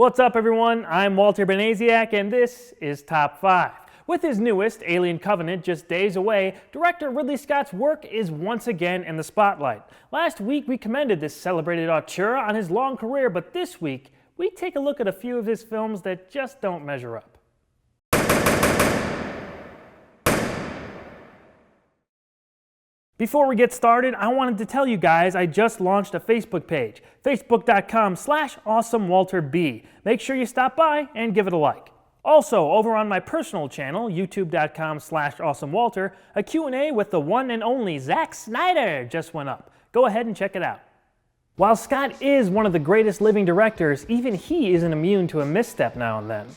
What's up everyone, I'm Walter Benaziac and this is Top 5. With his newest, Alien Covenant, just days away, director Ridley Scott's work is once again in the spotlight. Last week we commended this celebrated auteur on his long career, but this week we take a look at a few of his films that just don't measure up. Before we get started, I wanted to tell you guys I just launched a Facebook page, facebook.com/awesomewalterb. Make sure you stop by and give it a like. Also, over on my personal channel, youtube.com/awesomewalter, a Q&A with the one and only Zack Snyder just went up. Go ahead and check it out. While Scott is one of the greatest living directors, even he isn't immune to a misstep now and then.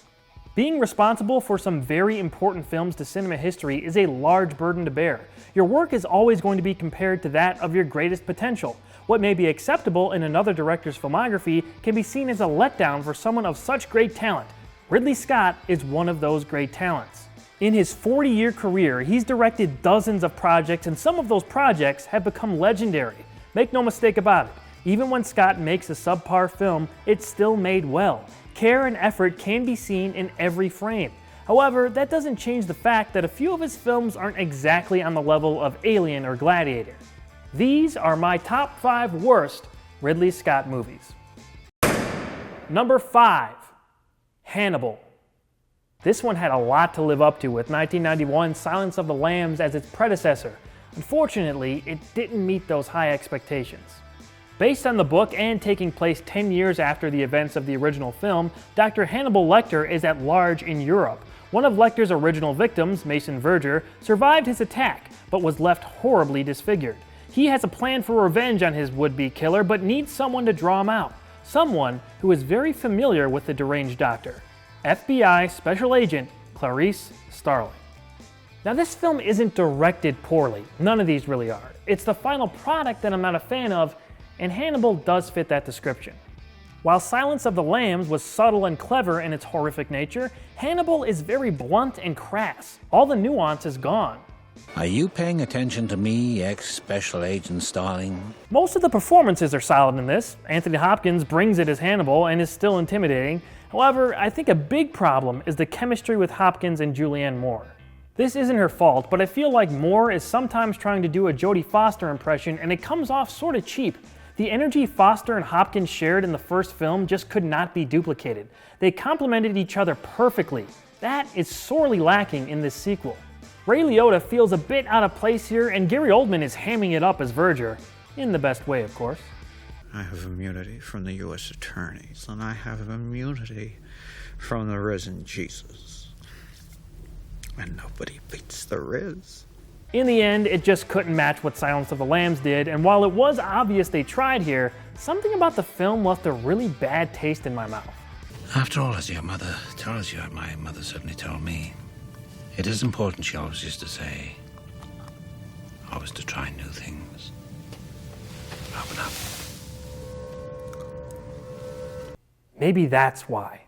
Being responsible for some very important films to cinema history is a large burden to bear. Your work is always going to be compared to that of your greatest potential. What may be acceptable in another director's filmography can be seen as a letdown for someone of such great talent. Ridley Scott is one of those great talents. In his 40-year career, he's directed dozens of projects, and some of those projects have become legendary. Make no mistake about it, even when Scott makes a subpar film, it's still made well. Care and effort can be seen in every frame. However, that doesn't change the fact that a few of his films aren't exactly on the level of Alien or Gladiator. These are my top 5 worst Ridley Scott movies. Number 5, Hannibal. This one had a lot to live up to, with 1991's Silence of the Lambs as its predecessor. Unfortunately, it didn't meet those high expectations. Based on the book and taking place 10 years after the events of the original film, Dr. Hannibal Lecter is at large in Europe. One of Lecter's original victims, Mason Verger, survived his attack, but was left horribly disfigured. He has a plan for revenge on his would-be killer, but needs someone to draw him out. Someone who is very familiar with the deranged doctor, FBI Special Agent Clarice Starling. Now this film isn't directed poorly, none of these really are. It's the final product that I'm not a fan of, and Hannibal does fit that description. While Silence of the Lambs was subtle and clever in its horrific nature, Hannibal is very blunt and crass. All the nuance is gone. Are you paying attention to me, ex-Special Agent Starling? Most of the performances are solid in this. Anthony Hopkins brings it as Hannibal and is still intimidating. However, I think a big problem is the chemistry with Hopkins and Julianne Moore. This isn't her fault, but I feel like Moore is sometimes trying to do a Jodie Foster impression and it comes off sort of cheap. The energy Foster and Hopkins shared in the first film just could not be duplicated. They complemented each other perfectly. That is sorely lacking in this sequel. Ray Liotta feels a bit out of place here, and Gary Oldman is hamming it up as Verger, in the best way, of course. I have immunity from the U.S. attorneys, and I have immunity from the risen Jesus. And nobody beats the Riz. In the end, it just couldn't match what Silence of the Lambs did, and while it was obvious they tried here, something about the film left a really bad taste in my mouth. After all, as your mother tells you, my mother certainly told me, it is important, she always used to say, always to try new things. Open up. Maybe that's why.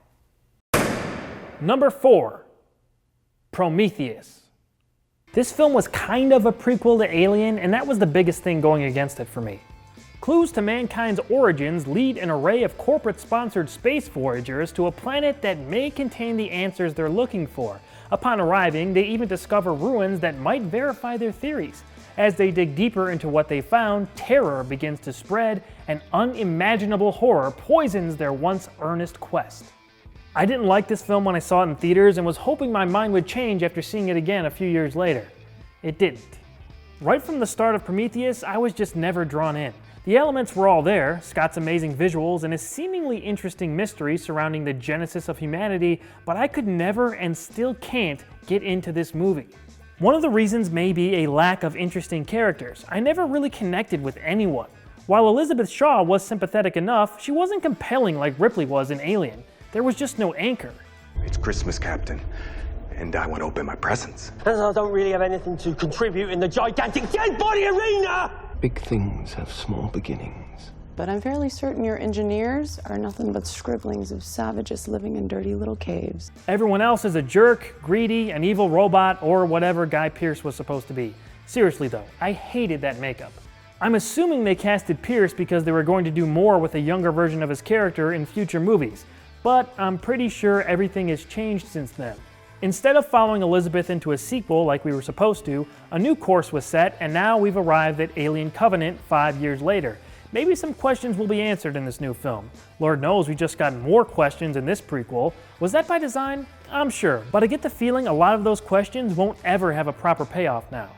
Number 4, Prometheus. This film was kind of a prequel to Alien, and that was the biggest thing going against it for me. Clues to mankind's origins lead an array of corporate-sponsored space voyagers to a planet that may contain the answers they're looking for. Upon arriving, they even discover ruins that might verify their theories. As they dig deeper into what they found, terror begins to spread, and unimaginable horror poisons their once earnest quest. I didn't like this film when I saw it in theaters and was hoping my mind would change after seeing it again a few years later. It didn't. Right from the start of Prometheus, I was just never drawn in. The elements were all there, Scott's amazing visuals and a seemingly interesting mystery surrounding the genesis of humanity, but I could never and still can't get into this movie. One of the reasons may be a lack of interesting characters. I never really connected with anyone. While Elizabeth Shaw was sympathetic enough, she wasn't compelling like Ripley was in Alien. There was just no anchor. It's Christmas, Captain, and I want to open my presents. As I don't really have anything to contribute in the gigantic dead body arena! Big things have small beginnings. But I'm fairly certain your engineers are nothing but scribblings of savages living in dirty little caves. Everyone else is a jerk, greedy, an evil robot, or whatever Guy Pearce was supposed to be. Seriously though, I hated that makeup. I'm assuming they casted Pearce because they were going to do more with a younger version of his character in future movies. But I'm pretty sure everything has changed since then. Instead of following Elizabeth into a sequel like we were supposed to, a new course was set, and now we've arrived at Alien Covenant 5 years later. Maybe some questions will be answered in this new film. Lord knows we just got more questions in this prequel. Was that by design? I'm sure, but I get the feeling a lot of those questions won't ever have a proper payoff now.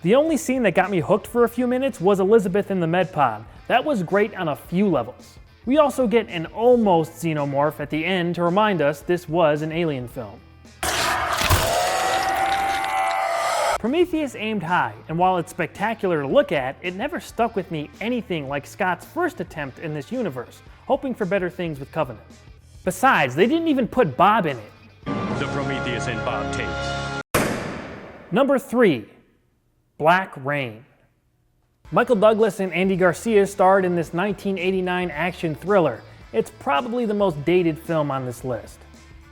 The only scene that got me hooked for a few minutes was Elizabeth in the med pod. That was great on a few levels. We also get an almost xenomorph at the end to remind us this was an alien film. Prometheus aimed high, and while it's spectacular to look at, it never stuck with me anything like Scott's first attempt in this universe, hoping for better things with Covenant. Besides, they didn't even put Bob in it. The Prometheus and Bob tapes. Number 3. Black Rain. Michael Douglas and Andy Garcia starred in this 1989 action thriller. It's probably the most dated film on this list.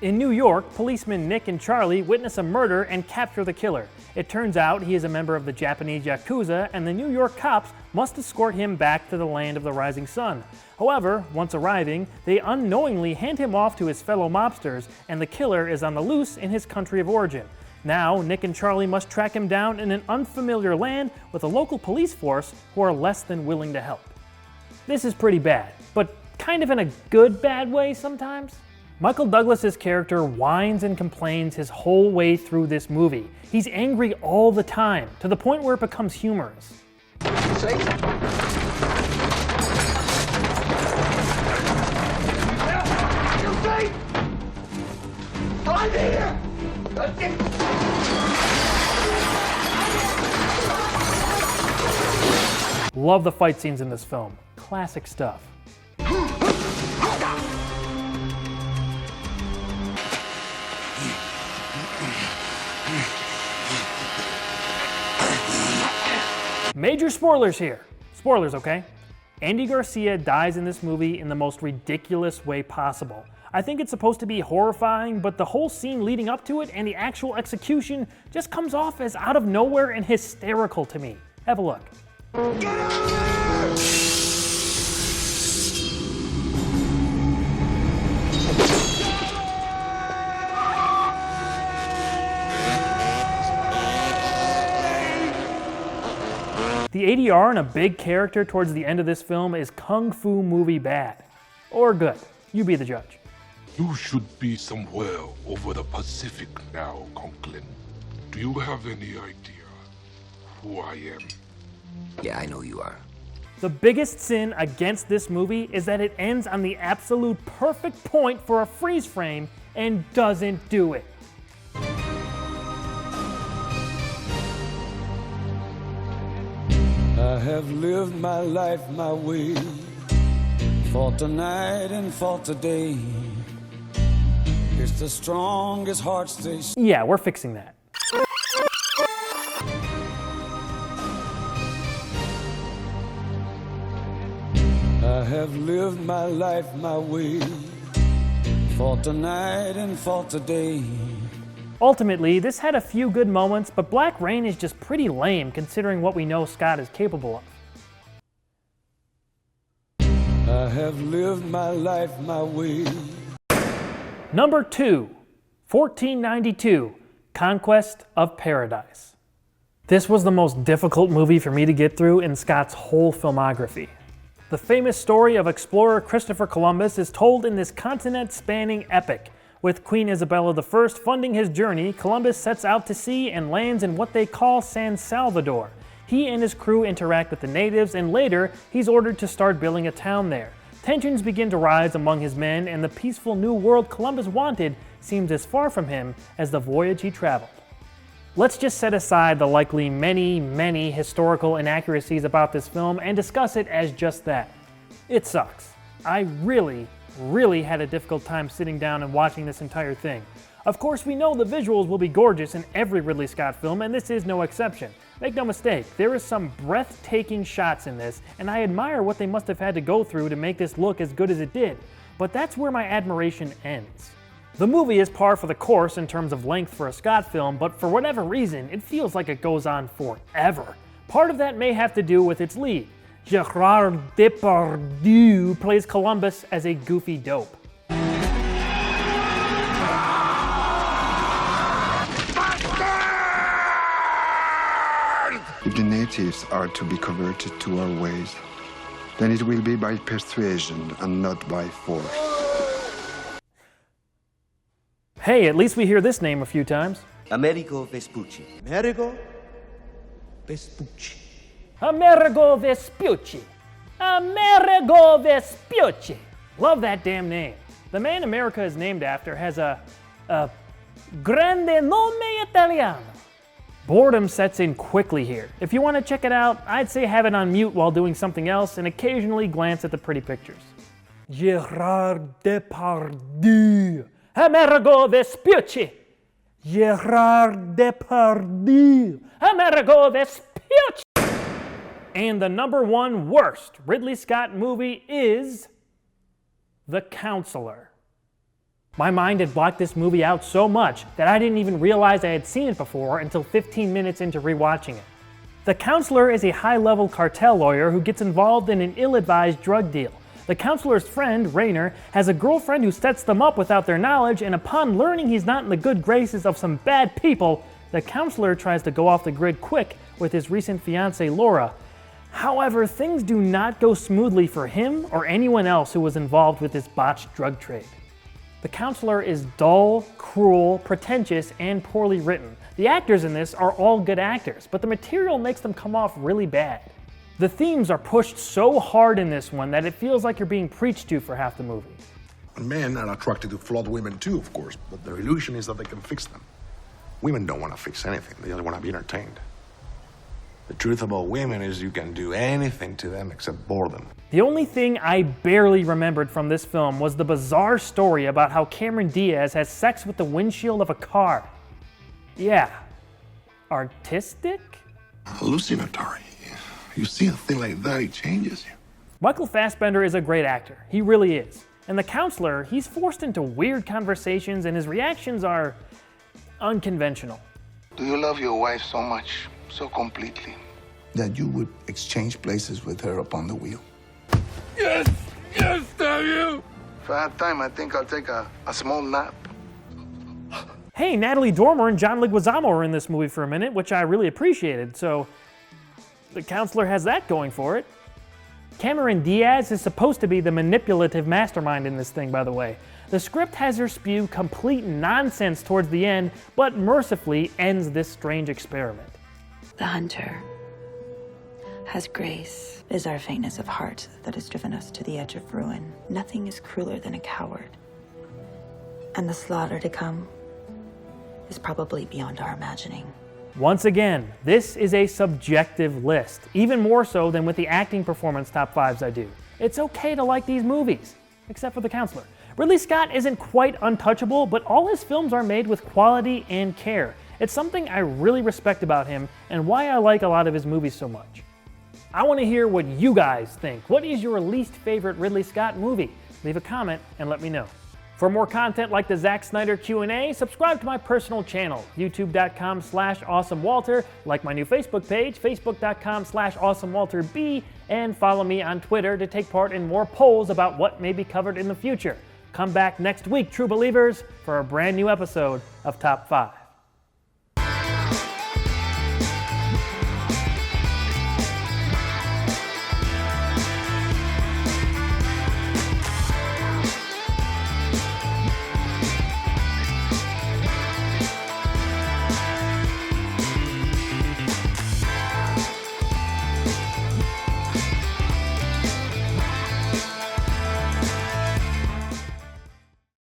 In New York, policemen Nick and Charlie witness a murder and capture the killer. It turns out he is a member of the Japanese Yakuza, and the New York cops must escort him back to the land of the rising sun. However, once arriving, they unknowingly hand him off to his fellow mobsters, and the killer is on the loose in his country of origin. Now, Nick and Charlie must track him down in an unfamiliar land with a local police force who are less than willing to help. This is pretty bad, but kind of in a good bad way sometimes. Michael Douglas's character whines and complains his whole way through this movie. He's angry all the time, to the point where it becomes humorous. Love the fight scenes in this film. Classic stuff. Major spoilers here. Spoilers, okay? Andy Garcia dies in this movie in the most ridiculous way possible. I think it's supposed to be horrifying, but the whole scene leading up to it and the actual execution just comes off as out of nowhere and hysterical to me. Have a look. The ADR and a big character towards the end of this film is kung fu movie bad. Or good. You be the judge. You should be somewhere over the Pacific now, Conklin. Do you have any idea who I am? Yeah, I know you are. The biggest sin against this movie is that it ends on the absolute perfect point for a freeze frame and doesn't do it. I have lived my life my way, fought tonight and fought today. It's the strongest hearts they... Yeah, we're fixing that. I have lived my life my way, fought tonight and fought today. Ultimately, this had a few good moments, but Black Rain is just pretty lame considering what we know Scott is capable of. I have lived my life my way. Number 2, 1492, Conquest of Paradise. This was the most difficult movie for me to get through in Scott's whole filmography. The famous story of explorer Christopher Columbus is told in this continent-spanning epic. With Queen Isabella I funding his journey, Columbus sets out to sea and lands in what they call San Salvador. He and his crew interact with the natives, and later, he's ordered to start building a town there. Tensions begin to rise among his men, and the peaceful new world Columbus wanted seems as far from him as the voyage he traveled. Let's just set aside the likely many historical inaccuracies about this film and discuss it as just that. It sucks. I really had a difficult time sitting down and watching this entire thing. Of course, we know the visuals will be gorgeous in every Ridley Scott film, and this is no exception. Make no mistake, there is some breathtaking shots in this, and I admire what they must have had to go through to make this look as good as it did. But that's where my admiration ends. The movie is par for the course in terms of length for a Scott film, but for whatever reason, it feels like it goes on forever. Part of that may have to do with its lead. Gerard Depardieu plays Columbus as a goofy dope. natives are to be converted to our ways, then it will be by persuasion and not by force. Hey, at least we hear this name a few times. Amerigo Vespucci. Amerigo Vespucci. Amerigo Vespucci. Amerigo Vespucci. Love that damn name. The man America is named after has a grande nome italiano. Boredom sets in quickly here. If you want to check it out, I'd say have it on mute while doing something else and occasionally glance at the pretty pictures. Gérard Depardieu. Amerigo Vespucci. Gérard Depardieu. Amerigo Vespucci. And the number one worst Ridley Scott movie is The Counselor. My mind had blocked this movie out so much that I didn't even realize I had seen it before until 15 minutes into rewatching it. The Counselor is a high-level cartel lawyer who gets involved in an ill-advised drug deal. The counselor's friend, Rainer, has a girlfriend who sets them up without their knowledge, and upon learning he's not in the good graces of some bad people, the counselor tries to go off the grid quick with his recent fiancée, Laura. However, things do not go smoothly for him or anyone else who was involved with this botched drug trade. The Counselor is dull, cruel, pretentious, and poorly written. The actors in this are all good actors, but the material makes them come off really bad. The themes are pushed so hard in this one that it feels like you're being preached to for half the movie. Men are attracted to flawed women too, of course, but their illusion is that they can fix them. Women don't want to fix anything, they just want to be entertained. The truth about women is you can do anything to them except bore them. The only thing I barely remembered from this film was the bizarre story about how Cameron Diaz has sex with the windshield of a car. Yeah. Artistic? Hallucinatory. You see a thing like that, it changes you. Michael Fassbender is a great actor. He really is. And the counselor, he's forced into weird conversations and his reactions are unconventional. Do you love your wife so much, so completely, that you would exchange places with her upon the wheel? Yes! Yes, damn you! If I have time, I think I'll take a small nap. Hey, Natalie Dormer and John Leguizamo are in this movie for a minute, which I really appreciated, so the counselor has that going for it. Cameron Diaz is supposed to be the manipulative mastermind in this thing, by the way. The script has her spew complete nonsense towards the end, but mercifully ends this strange experiment. The hunter has grace, is our faintness of heart that has driven us to the edge of ruin. Nothing is crueler than a coward. And the slaughter to come is probably beyond our imagining. Once again, this is a subjective list, even more so than with the acting performance top fives I do. It's okay to like these movies, except for The Counselor. Ridley Scott isn't quite untouchable, but all his films are made with quality and care. It's something I really respect about him and why I like a lot of his movies so much. I want to hear what you guys think. What is your least favorite Ridley Scott movie? Leave a comment and let me know. For more content like the Zack Snyder Q&A, subscribe to my personal channel, youtube.com/awesomewalter, like my new Facebook page, facebook.com/awesomewalterb, and follow me on Twitter to take part in more polls about what may be covered in the future. Come back next week, true believers, for a brand new episode of Top 5.